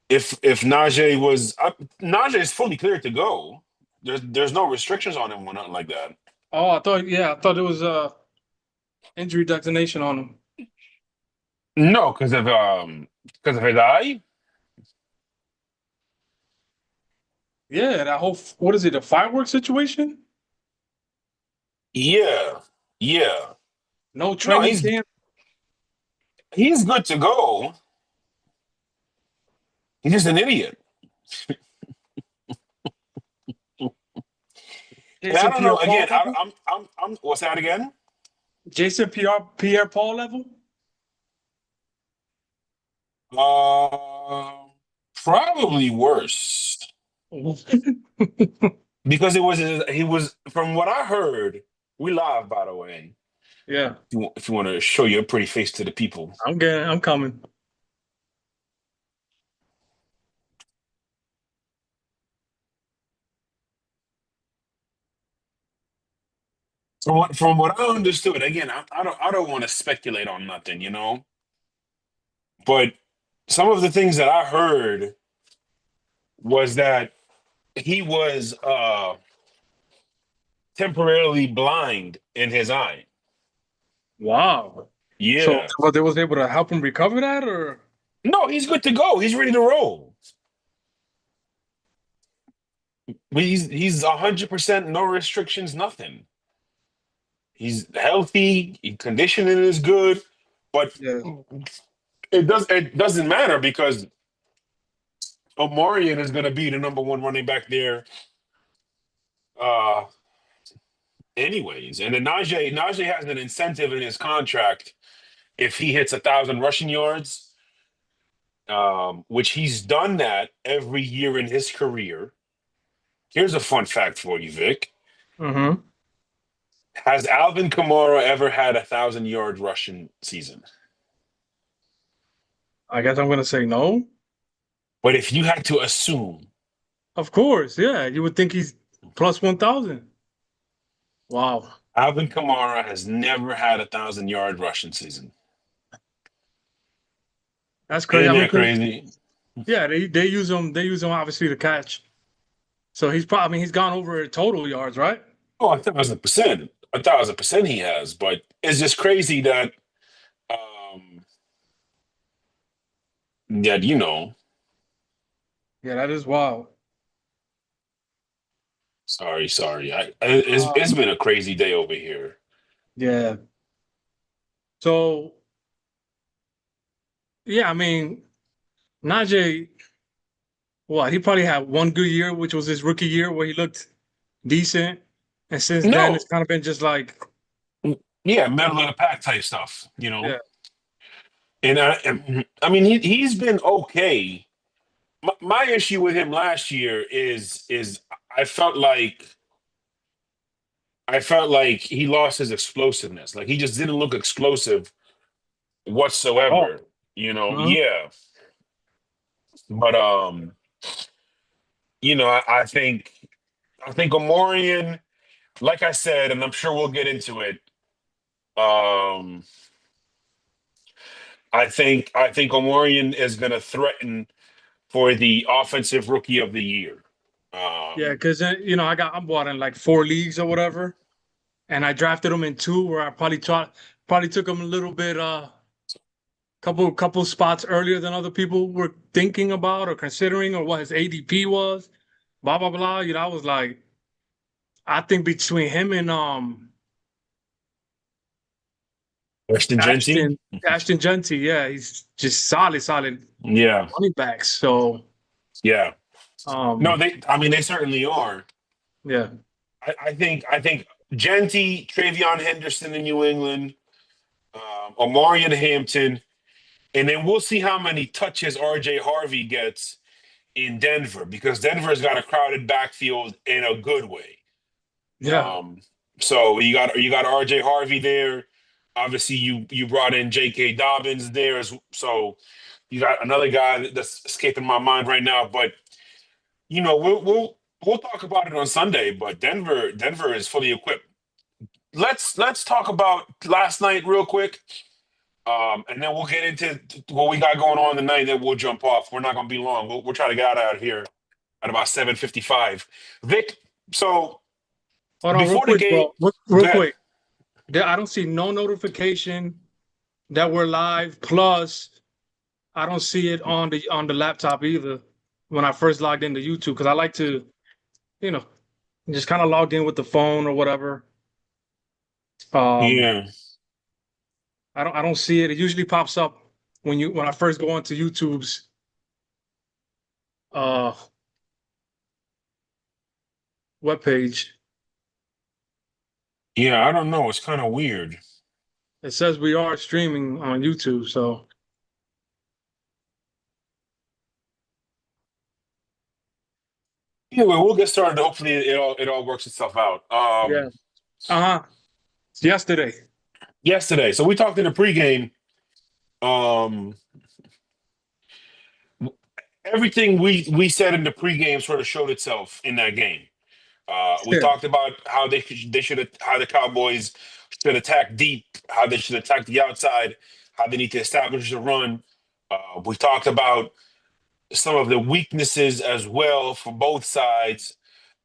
if Najee was Najee is fully cleared to go. There's no restrictions on him or nothing like that. Oh, I thought it was injury designation on him. No, because of his eye. Yeah, that whole what is it, a fireworks situation? Yeah, yeah. No No, training camp. he's good to go. He's just an idiot. And I Jason don't know. Pierre-Paul Again, level? I'm. What's that again? Jason Pierre-Paul level? Uh, Probably worse because he was from what I heard. We live, by the way. Yeah, If you want to show your pretty face to the people. I'm coming. From what I understood, again, I don't want to speculate on nothing, but some of the things that I heard was that he was temporarily blind in his eye. Wow. So Yeah. but they was able to help him recover that or No, he's good to go. He's ready to roll. He's 100% no restrictions, nothing. He's healthy. Conditioning is good, but yeah. it doesn't matter because Omarion is going to be the number one running back there, uh, anyways. And then Najee has an incentive in his contract if he hits 1,000 rushing yards, which he's done that every year in his career. Here's a fun fact for you, Vic. Mm-hmm. Has Alvin Kamara ever had 1,000 yard rushing season? I guess I'm gonna say no. But if you had to assume, Of course, yeah. You would think he's plus 1,000. Wow. Alvin Kamara has never had 1,000 yard rushing season. That's crazy. I Isn't mean, that crazy? yeah, they use him obviously to catch. So I mean, he's gone over total yards, right? Oh, 1,000%. 1,000% he has. But it's just crazy um that Yeah, that is wild. sorry. It's Um, been a crazy day over here. yeah. So yeah, I mean, Najee, what, he probably had one good year, which was his rookie year where he looked decent. And since then it's No, kind of been just like, yeah, middle of the pack type stuff. yeah. And I mean he's been okay. My issue with him last year is I felt like I felt like he lost his explosiveness. Like he just didn't look explosive Oh. whatsoever. Mhm. Yeah. But I think Omorion, like I said, and I'm sure we'll get into it. Um, I think Omorion is going to threaten for the offensive rookie of the year. Yeah, Um, because I'm bought in like four leagues or whatever, and I drafted him in two where I probably took him a little bit couple spots earlier than other people were thinking about or considering or what his ADP was. Blah blah blah. I was like, I think between him and Ashton Genty. Ashton Genty, yeah, he's just solid Yeah, running backs. So yeah. No, um I mean, they certainly are. yeah. I think Genty, Travion Henderson in New England, Omari in Hampton, and then we'll see how many touches RJ Harvey gets in Denver because Denver's got a crowded backfield in a good way. Yeah. Um, so you got RJ Harvey there. Obviously, you brought in J.K. Dobbins there, so you got another guy that's escaping my mind right now. But we'll talk about it on Sunday. But Denver is fully equipped. Let's talk about last night real quick. And then we'll get into what we got going on tonight. Then we'll jump off. We're not going to be long. We'll try to get out of here at about 7:55. Vic, so Hold on, real before the quick, game, bro. Real, go real ahead. quick. I don't see no notification that we're live. Plus, I don't see it on the laptop either when I first logged into YouTube because I like to, you know, just kind of log in with the phone or whatever. Um, Yeah, I don't see it. It usually pops up when I first go onto YouTube's uh webpage. yeah, I don't know. It's kind of weird. It says we are streaming on YouTube, so Anyway, we'll get started. Hopefully, it all works itself out. yeah. Uh-huh. Yesterday. Yesterday, so we talked in the pregame. Um, Everything we said in the pregame sort of showed itself in that game. We Yeah. talked about how they should how the Cowboys should attack deep, how they should attack the outside, how they need to establish the run. We talked about some of the weaknesses as well for both sides,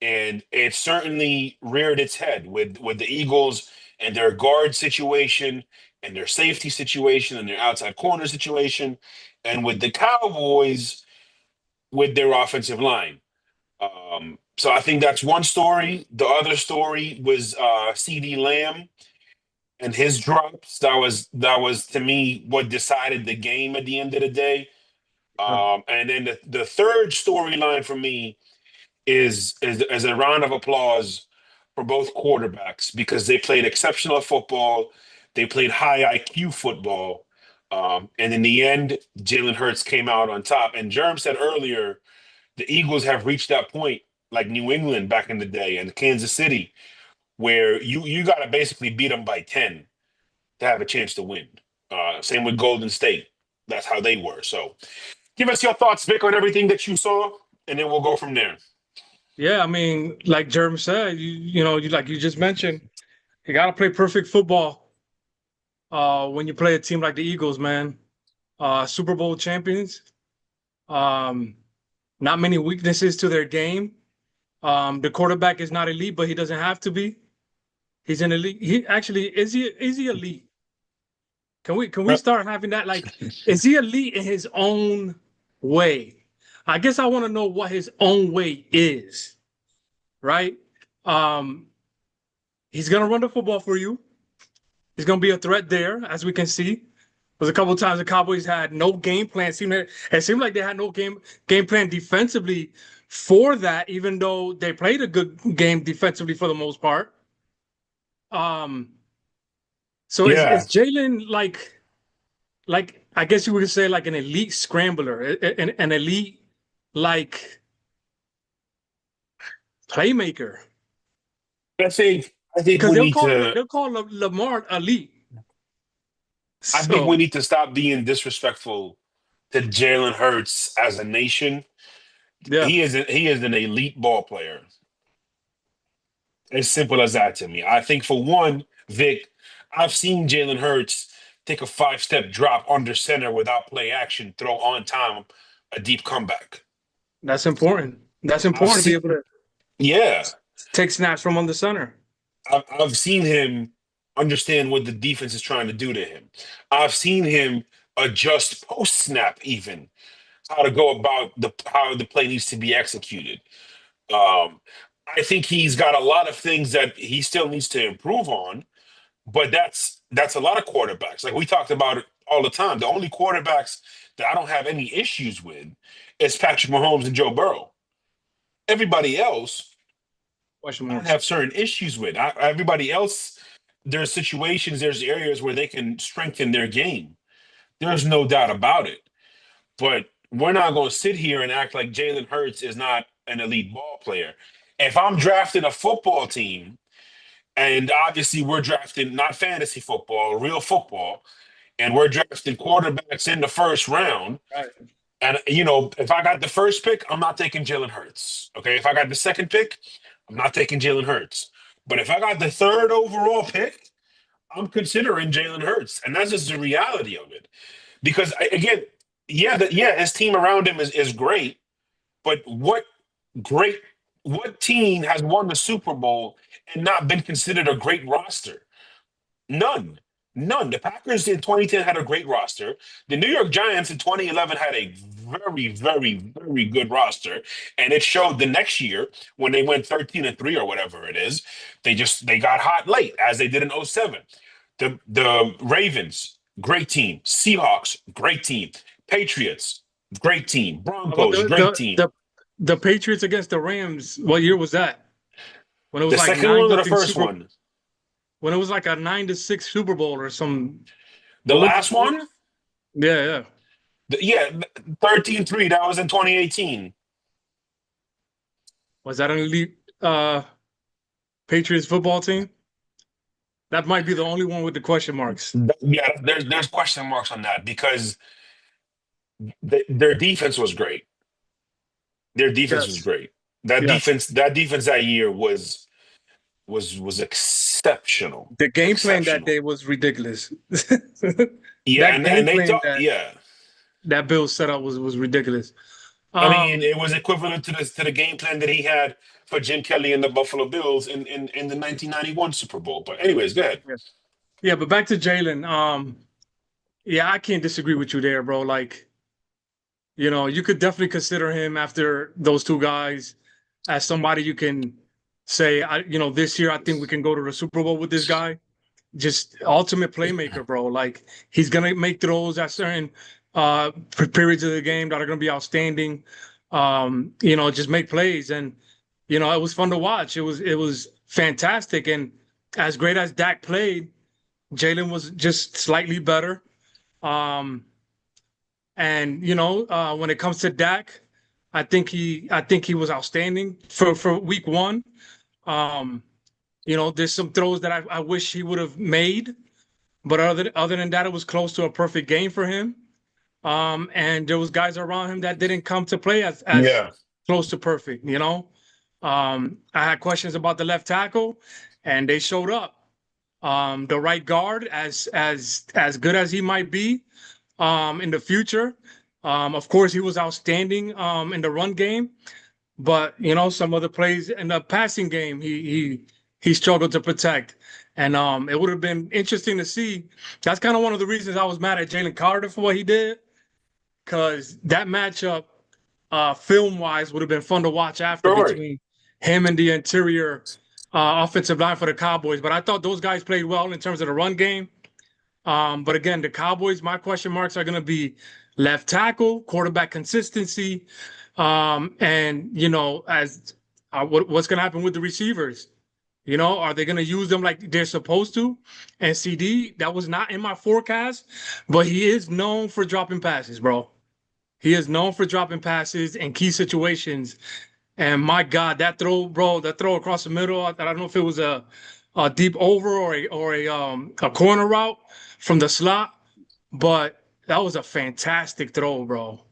and it certainly reared its head with the Eagles and their guard situation and their safety situation and their outside corner situation, and with the Cowboys with their offensive line. So I think that's one story. The other story was CD Lamb and his drops. That was to me what decided the game at the end of the day. And then the third storyline for me is a round of applause for both quarterbacks because they played exceptional football. They played high IQ football. And in the end, Jalen Hurts came out on top. And Jerm said earlier, the Eagles have reached that point like New England back in the day and Kansas City, where you got to basically beat them by 10 to have a chance to win. Same with Golden State. That's how they were. So give us your thoughts, Vic, on everything that you saw, and then we'll go from there. Yeah, I mean, like Jerem said, you like you just mentioned, you gotta play perfect football when you play a team like the Eagles, man. Super Bowl champions. Um, Not many weaknesses to their game. The quarterback is not elite, but he doesn't have to be. He's an elite. He actually is he elite? Can we start having that? Like, is he elite in his own way? I guess I want to know what his own way is, right? Um, he's gonna run the football for you. He's gonna be a threat there, as we can see. There's a couple of times the Cowboys had no game plan. It seemed like they had no game plan defensively for that, even though they played a good game defensively for the most part. Um, so is Yeah, Jalen like I guess you would say like an elite scrambler, an elite like playmaker? I think Because we need to they'll call Lamar elite. I think we So need to stop being disrespectful to Jalen Hurts as a nation. yeah, He is an elite ball player. As simple as that to me. I think for one, Vic, I've seen Jalen Hurts take a five-step drop under center without play action, throw on time, a deep comeback. that's important. That's I've important to be seen, able to yeah, take snaps from under center. I've seen him understand what the defense is trying to do to him. I've seen him adjust post snap, even how to go about how the play needs to be executed. Um, I think he's got a lot of things that he still needs to improve on. But that's a lot of quarterbacks. Like we talked about it all the time. The only quarterbacks that I don't have any issues with is Patrick Mahomes and Joe Burrow. Everybody else, Question I marks. have certain issues with. Everybody else, there's situations, there's areas where they can strengthen their game. There's no doubt about it. But we're not going to sit here and act like Jalen Hurts is not an elite ball player. If I'm drafting a football team, and obviously we're drafting not fantasy football, real football, and we're drafting quarterbacks in the first round. Right. And if I got the first pick, I'm not taking Jalen Hurts. Okay, if I got the second pick, I'm not taking Jalen Hurts. But if I got the third overall pick, I'm considering Jalen Hurts, and that's just the reality of it. Because again, yeah, his team around him is great, but great what team has won the Super Bowl and not been considered a great roster? None. None. The Packers in 2010 had a great roster. The New York Giants in 2011 had a very, very, very good roster. And it showed the next year when they went 13-3 or whatever it is. They got hot late, as they did in '07. The Ravens, great team. Seahawks, great team. Patriots, great team. How about Broncos, great team. the Patriots against the Rams? What year was that? When it was The like second nine one or the nothing first Super. one? When it was like a 9-6 Super Bowl or some. The What was last it? one? Yeah, yeah. Yeah, 13-3. That was in 2018. Was that an elite Patriots football team? That might be the only one with the question marks. Yeah, there's question marks on that because their defense was great. Their defense was Yes, great. yes. That defense that year was exceptional. The game plan that Exceptional. day was ridiculous. Yeah, That and game they plan thought, yeah. that Bill set up was ridiculous. I mean, Um, it was equivalent to the game plan that he had for Jim Kelly and the Buffalo Bills in the 1991 Super Bowl. But anyways, go ahead. yeah, yeah, but back to Jalen. Yeah, I can't disagree with you there, bro. Like, you could definitely consider him after those two guys as somebody you can say, this year I think we can go to the Super Bowl with this guy. Just ultimate playmaker, bro. Like he's gonna make throws at certain periods of the game that are gonna be outstanding. Just make plays, and it was fun to watch. It was fantastic, and as great as Dak played, Jalen was just slightly better. Um, and when it comes to Dak, I think he was outstanding for week one. Um, there's some throws that I wish he would have made, but other than that, it was close to a perfect game for him. And there was guys around him that didn't come to play as Yeah. close to perfect. I had questions about the left tackle, and they showed up. The right guard, as good as he might be, in the future. Of course, he was outstanding in the run game, but some other plays in the passing game, he struggled to protect. And it would have been interesting to see. That's kind of one of the reasons I was mad at Jalen Carter for what he did, because that matchup, film wise, would have been fun to watch after Sure. between him and the interior offensive line for the Cowboys. But I thought those guys played well in terms of the run game. But again, the Cowboys, my question marks are going to be left tackle, quarterback consistency, and as what's going to happen with the receivers. Are they going to use them like they're supposed to? And CD, that was not in my forecast, but he is known for dropping passes, bro. He is known for dropping passes in key situations. And my God, that throw, bro, that throw across the middle, I don't know if it was a deep over or a corner route from the slot, but that was a fantastic throw, bro.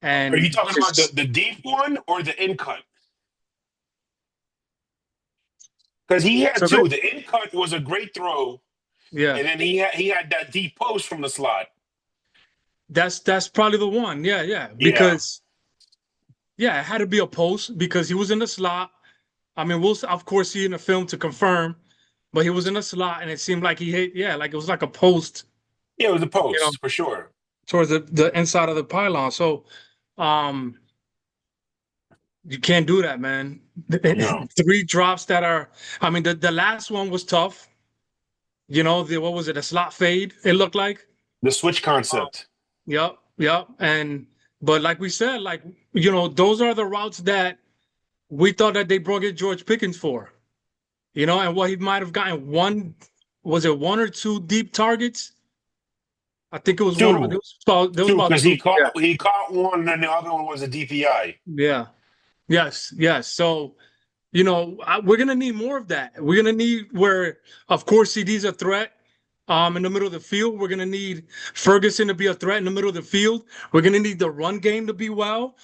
Are you And talking about the, just the deep one or the in cut? Because he had so great. two. The in cut was a great throw, Yeah, and then he had that deep post from the slot. that's probably the one. Yeah, yeah. Yeah, Because yeah, it had to be a post because he was in the slot. I mean, we'll of course see in the film to confirm, but he was in the slot and it seemed like he hit, yeah, like it was like a post, yeah, it was a you know, post for sure. towards the inside of the pylon. So um you can't do that, man. No, Three drops that are, I mean, the last one was tough. What was it, a slot fade, it looked like. the switch concept. Yep, yep. But like we said, like, those are the routes that we thought that they brought in George Pickens for. And what he might have gotten was it one or two deep targets? I think it was one. Two, There was two, about because two. Yeah. he caught one, and the other one was a DPI. Yeah. Yes. Yes. So, we're gonna need more of that. We're gonna need where, of course, CD's a threat. In the middle of the field, we're gonna need Ferguson to be a threat in the middle of the field. We're gonna need the run game to be well.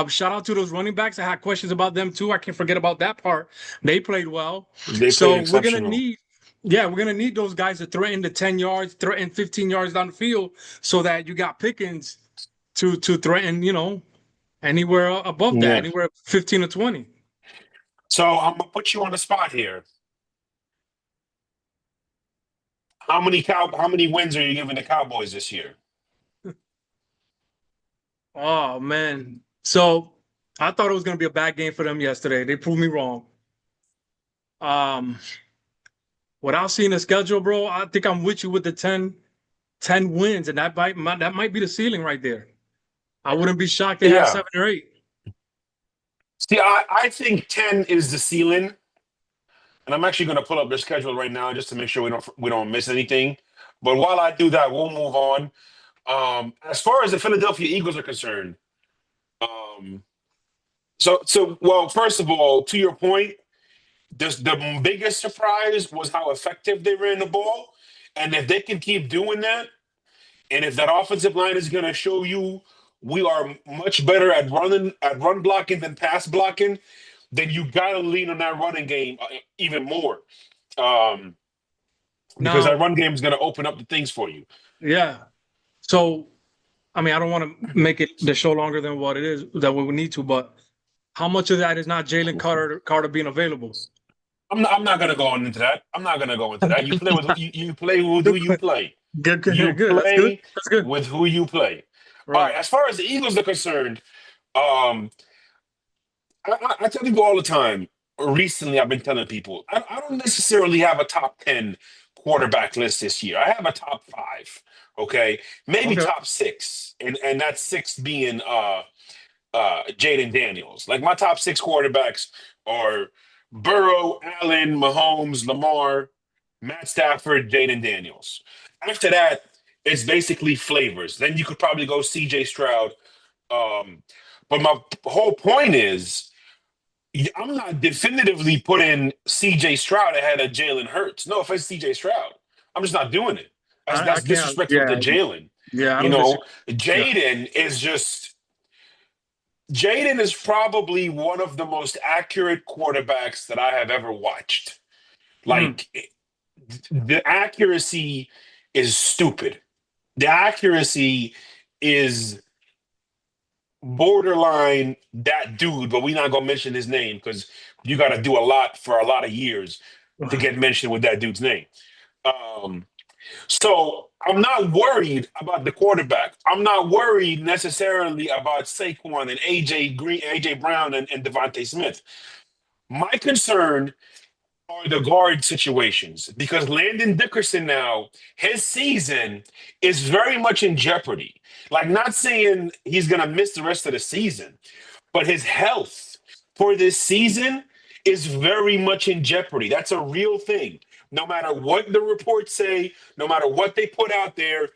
Shout out to those running backs. I had questions about them too. I can't forget about that part. They played well. They played So we're gonna exceptional. need Yeah, we're gonna need those guys to threaten the 10 yards, threaten 15 yards down the field, so that you got Pickens to threaten, anywhere above that, Yeah. anywhere 15 or 20. So I'm gonna put you on the spot here. How many wins are you giving the Cowboys this year? Oh man. So I thought it was gonna be a bad game for them yesterday. They proved me wrong. Um, without seeing the schedule, bro, I think I'm with you with the 10 wins, and that might be the ceiling right there. I wouldn't be shocked they have Yeah. 7 or 8. See, I think 10 is the ceiling, and I'm actually going to pull up their schedule right now just to make sure we don't miss anything. But while I do that, we'll move on. As far as the Philadelphia Eagles are concerned, um, well, first of all, to your point, the biggest surprise was how effective they ran the ball, and if they can keep doing that, and if that offensive line is going to show you we are much better at run blocking than pass blocking, then you got to lean on that running game even more, um, because Now, that run game is going to open up the things for you. yeah. So I mean, I don't want to make it the show longer than what it is that we would need to, but how much of that is not Jalen Carter being available? I'm not going to go on into that. I'm not going to go into that. You play with who Good, you play. good, You good, good. That's good. play That's good. with who you play. All right. Right. As far as the Eagles are concerned, um, I tell people all the time. Recently, I've been telling people I don't necessarily have a top 10 quarterback list this year. I have a top five. Okay, maybe Okay. top six, and that's six being Jaden Daniels. Like my top six quarterbacks are Burrow, Allen, Mahomes, Lamar, Matt Stafford, Jaden Daniels. After that, it's basically flavors. Then you could probably go C.J. Stroud. Um, but my whole point is, I'm not definitively putting C.J. Stroud ahead of Jalen Hurts. No offense, C.J. Stroud. I'm just not doing it. I That's can't. disrespectful to Yeah. Jalen. Yeah. I You don't know, disagree. Yeah. Jaden is probably one of the most accurate quarterbacks that I have ever watched. Mm. Like the accuracy is stupid. The accuracy is borderline that dude, but we're not gonna mention his name because you got to do a lot for a lot of years to get mentioned with that dude's name. Um, So I'm not worried about the quarterback. I'm not worried necessarily about Saquon and AJ Green, AJ Brown, and Devontae Smith. My concern are the guard situations because Landon Dickerson now, his season is very much in jeopardy. Like, not saying he's going to miss the rest of the season, but his health for this season is very much in jeopardy. That's a real thing. No matter what the reports say, no matter what they put out there,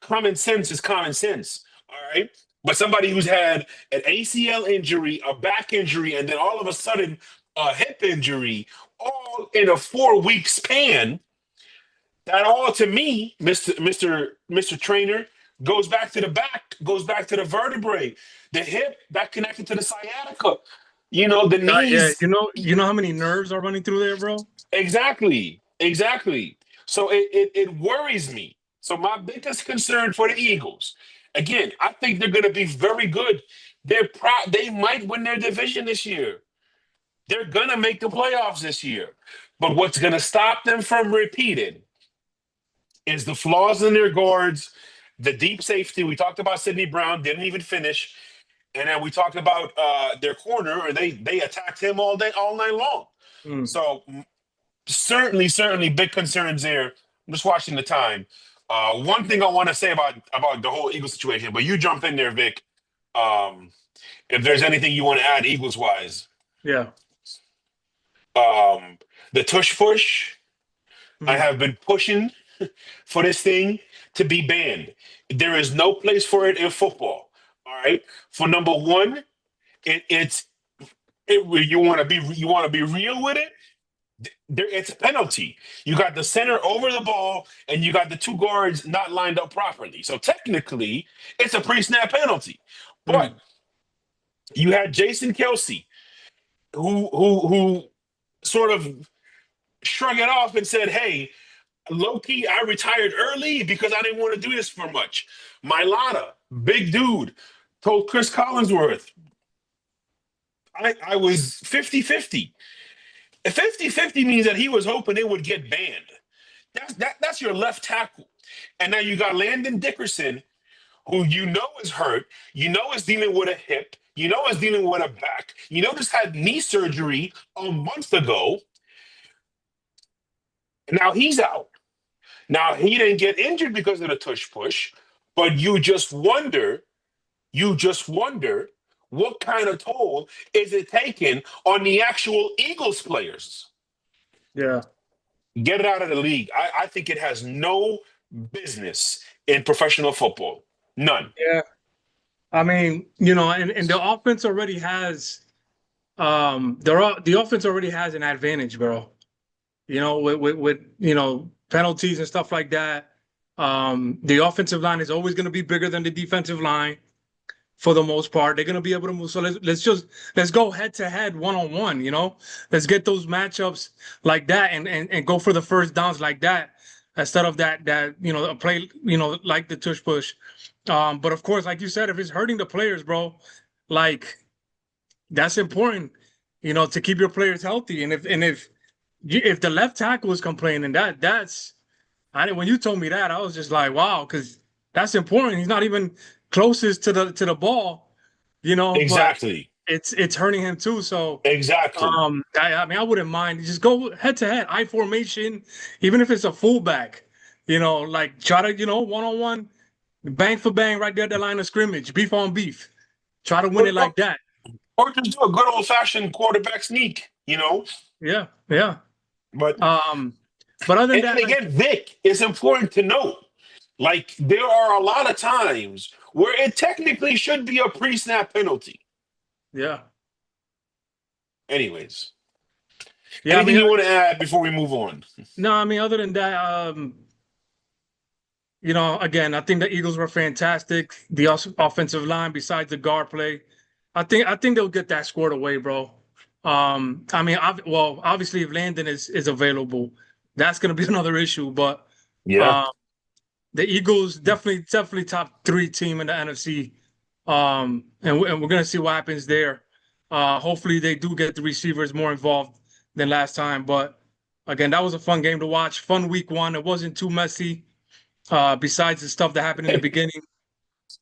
common sense is common sense. All right. But somebody who's had an ACL injury, a back injury, and then all of a sudden a hip injury, all in a 4 week span, that all to me, Mr. Trainer, goes back to the back, goes back to the vertebrae, the hip that connected to the sciatica. The Yeah. knees. You know how many nerves are running through there, bro? Exactly. Exactly. So it worries me. So my biggest concern for the Eagles, again, I think they're going to be very good. They might win their division this year. They're going to make the playoffs this year. But what's going to stop them from repeating is the flaws in their guards, the deep safety. We talked about Sidney Brown, didn't even finish. And then we talked about their corner, and they attacked him all day, all night long. Mm. So certainly big concerns there. I'm just watching the time. One thing I want to say about the whole Eagles situation, but you jump in there, Vic. Um, if there's anything you want to add, Eagles wise, Yeah. um, the tush push. I Mm. have been pushing for this thing to be banned. There is no place for it in football. All right. For number one, you want to be real with it. It's a penalty. You got the center over the ball, and you got the two guards not lined up properly. So technically, it's a pre-snap penalty. But Mm. you had Jason Kelsey, who sort of shrugged it off and said, "Hey, low key, I retired early because I didn't want to do this for much." Mylata, big dude, told Chris Collinsworth, I was 50-50. 50-50 means that he was hoping it would get banned. That's your left tackle. And now you got Landon Dickerson, who you know is hurt, you know is dealing with a hip, you know is dealing with a back, you know just had knee surgery a month ago. Now he's out. Now he didn't get injured because of the tush push, but you just wonder what kind of toll is it taking on the actual Eagles players? Yeah. Get it out of the league. I think it has no business in professional football. None. Yeah. I mean, and the offense already has the offense already has an advantage, bro. With penalties and stuff like that. The offensive line is always going to be bigger than the defensive line for the most part. They're going to be able to move. So let's go head to head, 1-on-1. Let's get those matchups like that and go for the first downs like that instead of that a play like the tush push. But of course, like you said, if it's hurting the players, bro, like that's important, to keep your players healthy. And if the left tackle is complaining, when you told me that, I was just like, wow, because that's important. He's not even closest to the ball, but Exactly. it's hurting him too. So Exactly. I mean, I wouldn't mind. Just go head to head, I formation, even if it's a fullback, like try to, 1-on-1, bang for bang right there at the line of scrimmage, beef on beef. Try to win Or, it or, like that. or just do a good old fashioned quarterback sneak. Yeah, yeah. But Um, but other than and that, like, again, Vic, it's important to note, like there are a lot of times where it technically should be a pre-snap penalty. yeah, Anyways, yeah. I anything mean, you want to add before we move on? no, I mean, other than that, again, I think the Eagles were fantastic. The offensive line, besides the guard play, I think they'll get that squared away, bro. I mean, well, obviously, if Landon is available, that's gonna be another issue. But Yeah. uh, the Eagles definitely top three team in the NFC. And we're gonna see what happens there. Hopefully, they do get the receivers more involved than last time. But again, that was a fun game to watch. Fun week one. It wasn't too messy. Besides the stuff that happened in the beginning.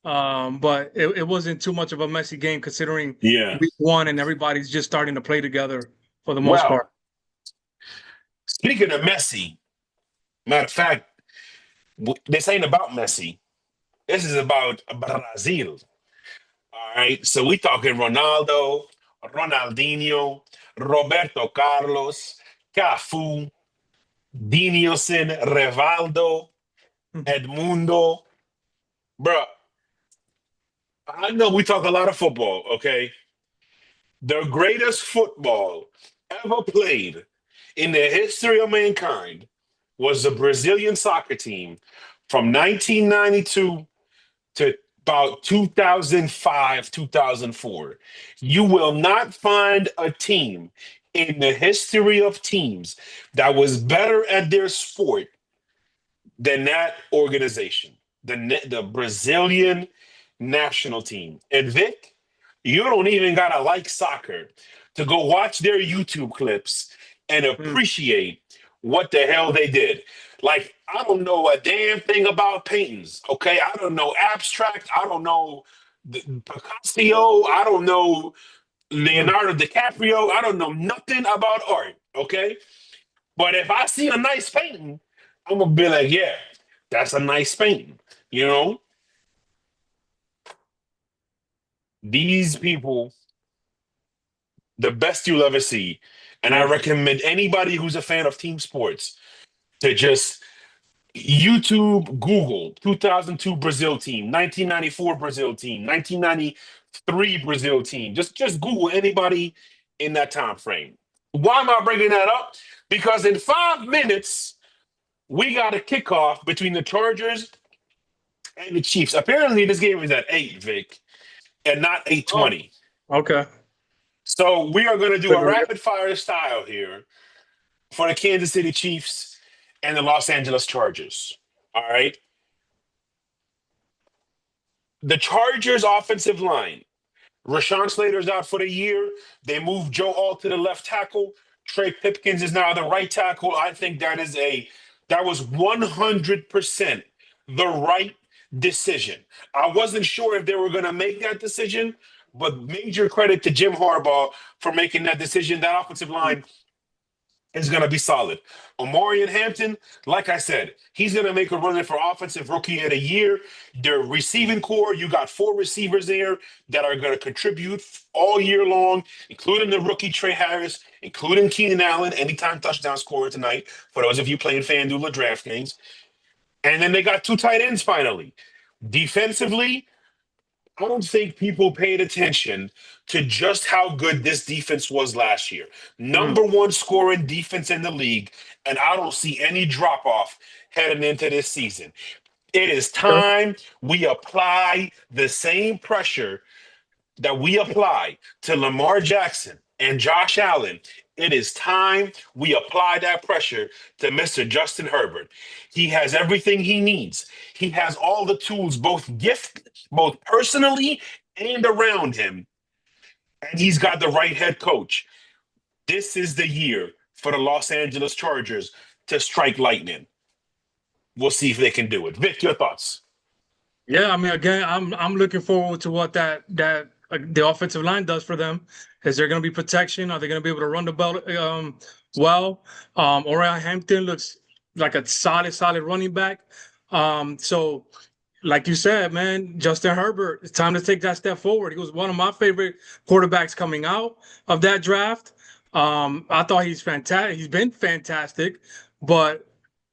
But it wasn't too much of a messy game considering Yeah. week one and everybody's just starting to play together for the most part. Well, speaking of Messi, matter of fact, this ain't about Messi. This is about Brazil. All right. So we talking Ronaldo, Ronaldinho, Roberto Carlos, Cafu, Dinelson, Rivaldo, Edmundo. Bro, I know we talk a lot of football, okay? The greatest football ever played in the history of mankind was the Brazilian soccer team from 1992 to about 2005, 2004. You will not find a team in the history of teams that was better at their sport than that organization, the Brazilian national team. And Vic, you don't even gotta like soccer to go watch their YouTube clips and Mm. appreciate what the hell they did. Like, I don't know a damn thing about paintings. Okay, I don't know abstract. I don't know Picasso. I don't know Mm. Leonardo DiCaprio. I don't know nothing about art. Okay, but if I see a nice painting, I'm gonna be like, yeah, that's a nice painting. You know, these people, the best you'll ever see. And I Yeah. recommend anybody who's a fan of team sports to just YouTube, Google 2002 Brazil team, 1994 Brazil team, 1993 Brazil team. Just Google anybody in that time frame. Why am I bringing that up? Because in 5 minutes, we got a kickoff between the Chargers and the Chiefs. Apparently, this game is at 8, Vic, and not Oh, 8:20. okay. So we are going to do a Figure it. rapid fire style here for the Kansas City Chiefs and the Los Angeles Chargers. All right. The Chargers offensive line. Rashawn Slater's out for the year. They moved Joe Alt to the left tackle. Trey Pipkins is now the right tackle. I think that was 100% the right decision. I wasn't sure if they were going to make that decision, but major credit to Jim Harbaugh for making that decision. That offensive line is going to be solid. Omarion Hampton, like I said, he's going to make a run for offensive rookie of the year. Their receiving core, you got 4 receivers there that are going to contribute all year long, including the rookie Trey Harris, including Keenan Allen, anytime touchdown scorer tonight, for those of you playing FanDuel or DraftKings. And then they got 2 tight ends finally. Defensively, I don't think people paid attention to just how good this defense was last year. Mm. Number 1 scoring defense in the league, and I don't see any drop off heading into this season. It is Okay. time we apply the same pressure that we apply to Lamar Jackson and Josh Allen. It is time we apply that pressure to Mr. Justin Herbert. He has everything he needs. He has all the tools, both personally and around him. And he's got the right head coach. This is the year for the Los Angeles Chargers to strike lightning. We'll see if they can do it. Vic, your thoughts? Yeah, I mean, again, I'm looking forward to what the offensive line does for them. Is there going to be protection? Are they going to be able to run the ball well? Orion Hampton looks like a solid running back. So, like you said, man, Justin Herbert, it's time to take that step forward. He was one of my favorite quarterbacks coming out of that draft. I thought he's fantastic. He's been fantastic, but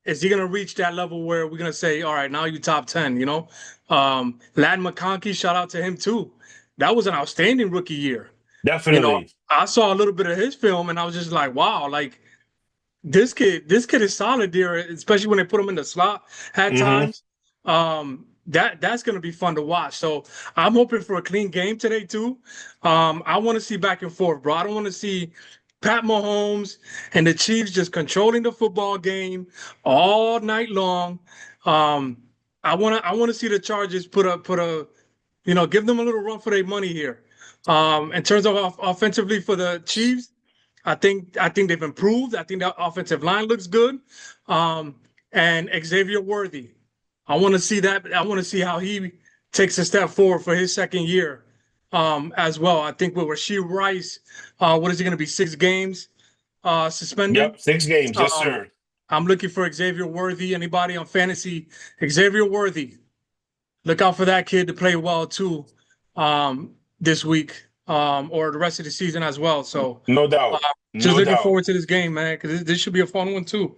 is he going to reach that level where we're going to say, all right, now you top 10, you know? Lad McConkey, shout out to him too. That was an outstanding rookie year. You know, Definitely. I saw a little bit of his film and I was just like, wow, like this kid is solid there, especially when they put him in the slot at Mm-hmm. times. That's gonna be fun to watch. So I'm hoping for a clean game today too. I want to see back and forth, bro. I don't want to see Pat Mahomes and the Chiefs just controlling the football game all night long. I want to see the Chargers give them a little run for their money here. In terms of offensively for the Chiefs, I think they've improved. I think the offensive line looks good. And Xavier Worthy, I want to see that. I want to see how he takes a step forward for his second year, as well. I think with Rasheed Rice, what is it going to be? 6 games suspended. Yep. 6 games. Yes, Um, sir. I'm looking for Xavier Worthy. Anybody on fantasy? Xavier Worthy. Look out for that kid to play well too, this week, or the rest of the season as well. So No uh, doubt. just No looking doubt. forward to this game, man, because this should be a fun one too.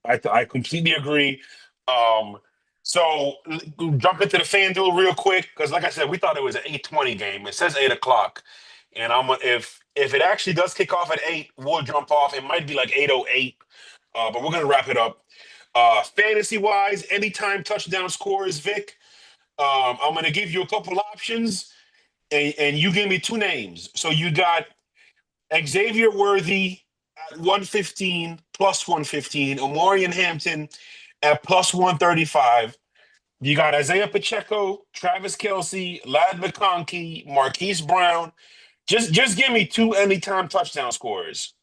I completely agree. Um, so jump into the FanDuel real quick because, like I said, we thought it was an 8:20 game. It says 8 o'clock, and if it actually does kick off at 8, we'll jump off. It might be like 8:08, but we're gonna wrap it up. Fantasy wise, anytime touchdown scores, Vic. I'm gonna give you a couple options, and you give me 2 names. So you got Xavier Worthy at 115 plus 115, Omarion Hampton at plus 135. You got Isaiah Pacheco, Travis Kelsey, Lad McConkey, Marquise Brown. Just give me 2 anytime touchdown scorers.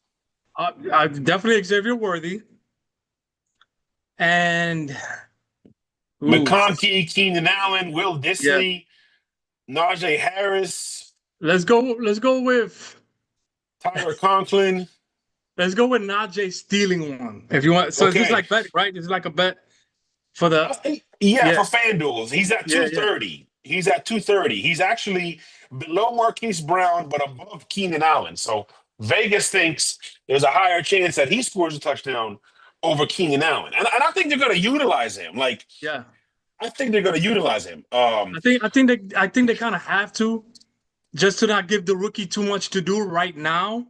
I definitely Xavier Worthy and ooh, McConkey, Keenan Allen, Will yeah. Disley, Najee Harris, Let's go. Tyler Conklin. Let's go with Najee stealing one. If you want, so it's just Okay. like betting, right? It's like a bet for the Yeah, yeah, for FanDuel. He's at yeah, yeah, 230. He's at 230. He's actually below Marquise Brown, but above Keenan Allen. So Vegas thinks there's a higher chance that he scores a touchdown over Keenan Allen. And I think they're going to utilize him. Like, yeah. I think they're going to utilize him. I think they kind of have to, just to not give the rookie too much to do right now.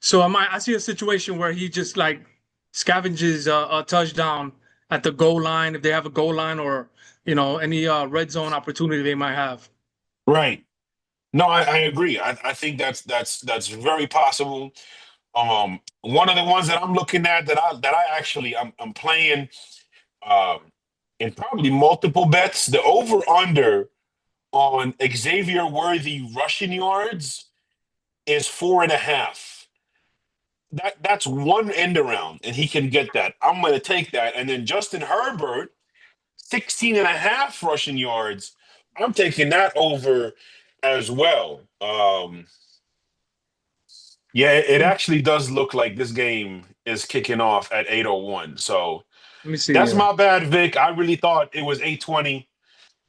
So I see a situation where he just like scavenges a touchdown at the goal line if they have a goal line, or any red zone opportunity they might have. Right. No, I agree. I think that's very possible. One of the ones that I'm looking at that I actually I'm playing um in probably multiple bets. The over under on Xavier Worthy rushing yards is 4.5. That's one end around, and he can get that. I'm going to take that. And then Justin Herbert, 16 and a half rushing yards. I'm taking that over as well. Yeah, it actually does look like this game is kicking off at 8:01. So Let me see that's here. my bad, Vic. I really thought it was 8:20.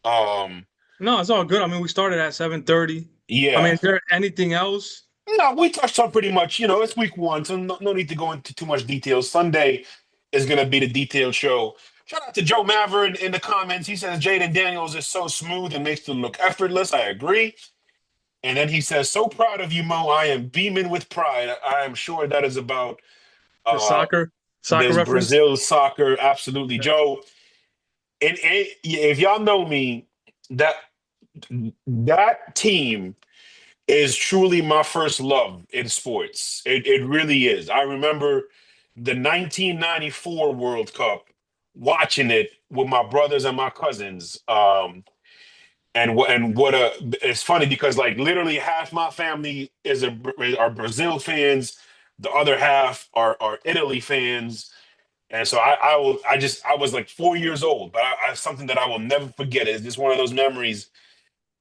Um, No, it's all good. I mean, we started at 7:30. I mean, yeah. is there anything else? No, we touched on pretty much, it's week one, so no need to go into too much detail. Sunday is going to be the detailed show. Shout out to Joe Maver in the comments. He says Jaden Daniels is so smooth and makes them look effortless. I agree. And then he says, so proud of you, Mo. I am beaming with pride. I am sure that is about The uh, soccer this reference? Brazil soccer. Absolutely. Joe, and if y'all know me, that that team is truly my first love in sports. It really is. I remember the 1994 World Cup, watching it with my brothers and my cousins. And what a it's funny because like literally half my family are Brazil fans, the other half are Italy fans. And so I was like 4 years old, but something that I will never forget. It's just one of those memories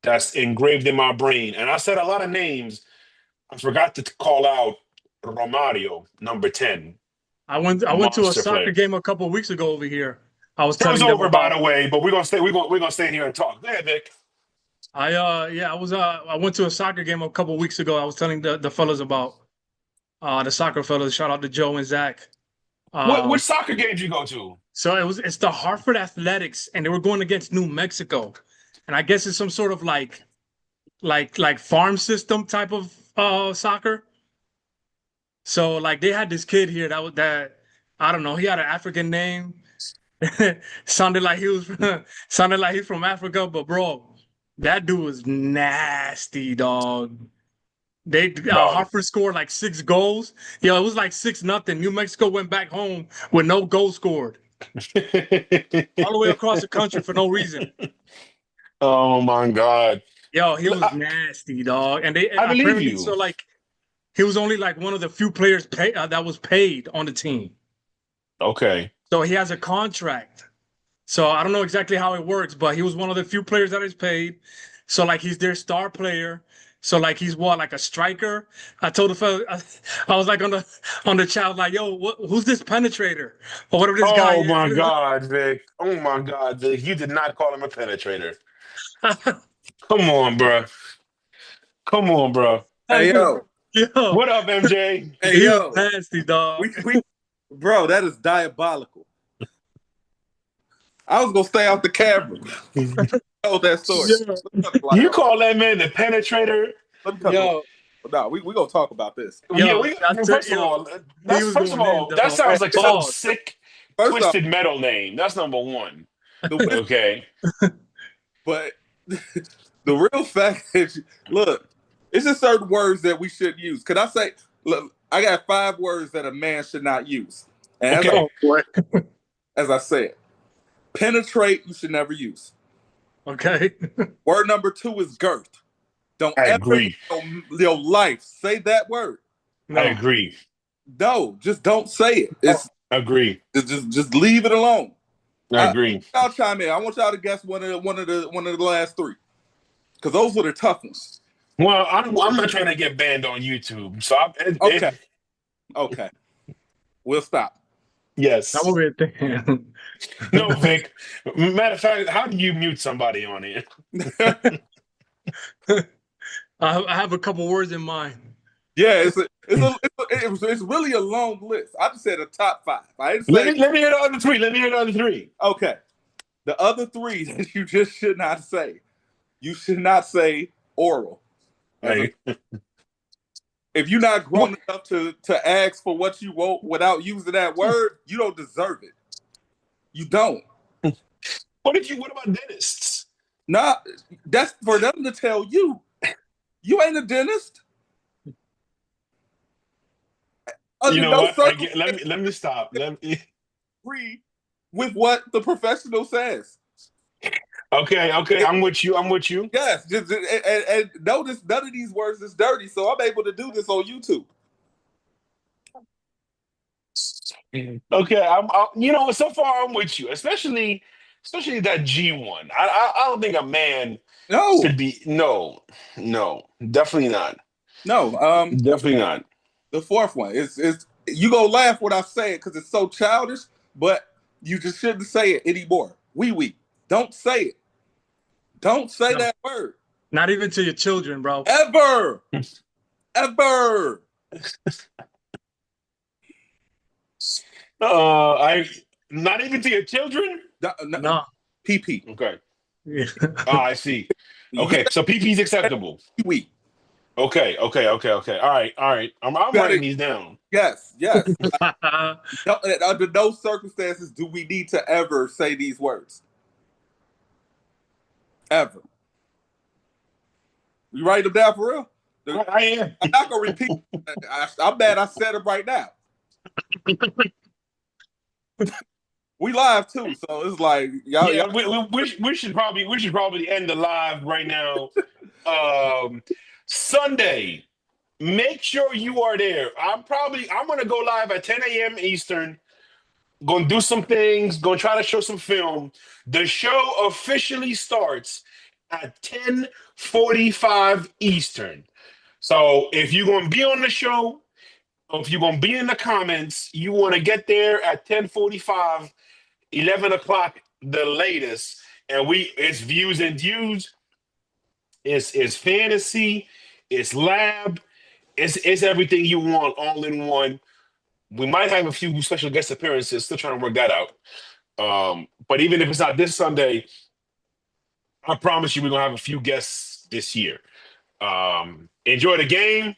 that's engraved in my brain. And I said a lot of names. I forgot to call out Romario, number 10, I went to a monster soccer player. game a couple of weeks ago over here. I was Show's telling them over, by about the way, but we're gonna stay here and talk. Go ahead, Vic. I went to a soccer game a couple of weeks ago. I was telling the fellas about the soccer fellas. Shout out to Joe and Zach. Which Um, soccer games you go to? so it's the Hartford Athletics, and they were going against New Mexico, and I guess it's some sort of like farm system type of soccer. So like they had this kid here that I don't know. He had an African name. Sounded like he was sounded like he's from Africa, but bro, that dude was nasty, dog. They Dog. Hartford scored like 6 goals. It was like 6-0. New Mexico went back home with no goal scored all the way across the country for no reason. Oh my God. Yo, he was I, nasty, dog. And they I believe apparently you. so like he was only like one of the few players that was paid on the team. Okay. So he has a contract. So I don't know exactly how it works, but he was one of the few players that is paid. So like he's their star player. So like he's what, like a striker. I told the fella, I was like on the chat, I was like, yo, who's this penetrator or whatever this guy Oh is. my God, Vic. Oh my God, Vic. You did not call him a penetrator. Come on, bro. Come on, bro. Hey yo, Yo, What up, MJ? hey he was yo, nasty, dog. we bro, that is diabolical. I was gonna stay off the camera. Tell that story. Yo, Let me cut the light You on. call that man the penetrator? Let me cut the light. yo, No, we gonna talk about this. Yeah, yo, that's it, first of yo. all, He was going in, that dog. Hey, sounds like some pause. sick, First off, twisted metal name. That's number one. the whis- Okay. but the real fact is, look, it's just certain words that we shouldn't use. Could I say? Look, I got 5 words that a man should not use, and Okay. Oh boy. as I said, penetrate you should never use. Okay. Word number 2 is girth. Don't I ever agree. in your life say that word. I No. agree. No, just don't say it. It's Agree. just leave it alone. I agree. Y'all chime in. I want y'all to guess one of the last 3, because those were the tough ones. Well, I'm not trying to get banned on YouTube, so Okay, okay, we'll stop. That would yes. be a thing. No, Vic. Matter of fact, how do you mute somebody on here? I have a couple words in mind. Yeah, it's really a long list. I just said a top 5. I didn't Let say me hear the other three. Let me hear the other three. okay. The other 3 that you just should not say. You should not say oral. Hey. If you're not grown enough to ask for what you want without using that word, you don't deserve it. You don't. What about dentists? Nah, that's for them to tell you. You ain't a dentist. You Under know no what? circumstances Let me stop. agree with what the professional says. Okay, I'm with you. I'm with you. Yes, and notice none of these words is dirty, so I'm able to do this on YouTube. Okay, you know, so far I'm with you, especially that G one. I don't think a man No, should be. No, definitely not. no. Definitely not. The fourth one is you gonna laugh when I say it because it's so childish, but you just shouldn't say it anymore. Wee. Don't say it. Don't say No, that word. not even to your children, bro. Ever. Ever. I not even to your children. No. PP. Okay. Yeah. I see. You Okay, get so PP's that acceptable. wee. Okay. All right. I'm Gotta, writing these down. yes. Under no circumstances do we need to ever say these words. Ever. You write them down for real? I am. I'm not gonna repeat. I'm mad I said them right now. We live too, so it's like y'all. Yeah, we should probably end the live right now. Sunday. Make sure you are there. I'm gonna go live at 10 a.m. Eastern. Gonna do some things, gonna try to show some film. The show officially starts at 10:45 Eastern. So if you're gonna be on the show, or if you're gonna be in the comments, you want to get there at 10:45, 11 o'clock the latest. And it's views and views, it's fantasy, it's lab, it's everything you want all in one. We might have a few special guest appearances, still trying to work that out. But even if it's not this Sunday, I promise you we're gonna have a few guests this year. Enjoy the game.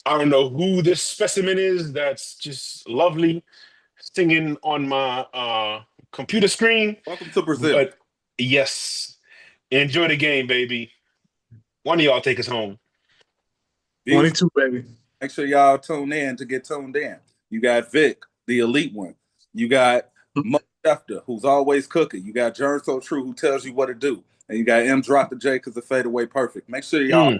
I don't know who this specimen is that's just lovely singing on my computer screen, Welcome to Brazil. but yes, enjoy the game, baby. One of y'all take us home. 22, baby. Make sure y'all tune in to get tuned in. You got Vic, the elite one. You got Mo Schefter, who's always cooking. You got Jern So True, who tells you what to do. And you got M Drop the J because the fadeaway perfect. Make sure y'all